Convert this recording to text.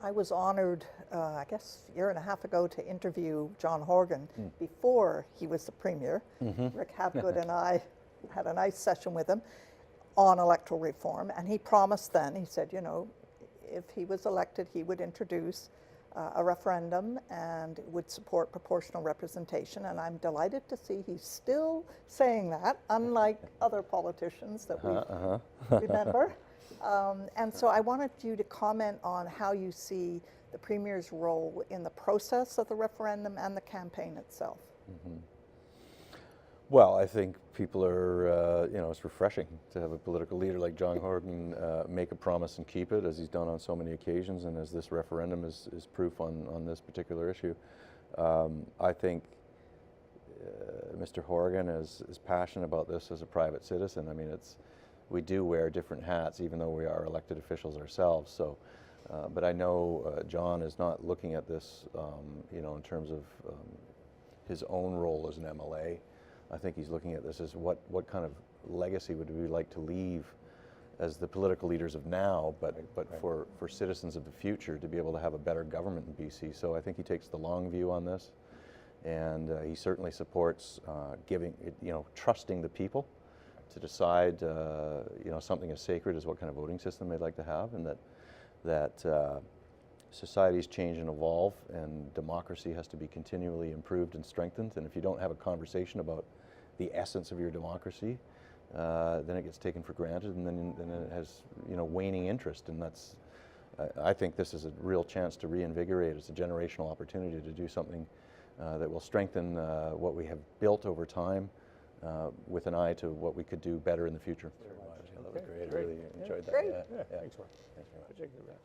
I was honored, I guess, a year and a half ago to interview John Horgan before he was the Premier. Rick Habgood and I had a nice session with him on electoral reform, and he promised then, he said, you know, if he was elected, he would introduce a referendum and would support proportional representation, and I'm delighted to see he's still saying that, unlike other politicians that we remember. And so I wanted you to comment on how you see the Premier's role in the process of the referendum and the campaign itself. Well, I think people are, you know, it's refreshing to have a political leader like John Horgan make a promise and keep it, as he's done on so many occasions, and as this referendum is proof on this particular issue. I think Mr. Horgan is passionate about this as a private citizen. I mean, we do wear different hats, even though we are elected officials ourselves. So, but I know John is not looking at this, you know, in terms of his own role as an MLA. I think he's looking at this as what kind of legacy would we like to leave as the political leaders of now, but for citizens of the future to be able to have a better government in BC. So I think he takes the long view on this, and he certainly supports giving, you know, trusting the people to decide, you know, something as sacred as what kind of voting system they'd like to have, and that societies change and evolve, and democracy has to be continually improved and strengthened. And if you don't have a conversation about the essence of your democracy, then it gets taken for granted, and then it has, you know, waning interest. And that's, I think this is a real chance to reinvigorate. It's a generational opportunity to do something that will strengthen what we have built over time, with an eye to what we could do better in the future. Very much. That was great. I really enjoyed that. Great. Yeah, thanks, Mark. Thanks very much.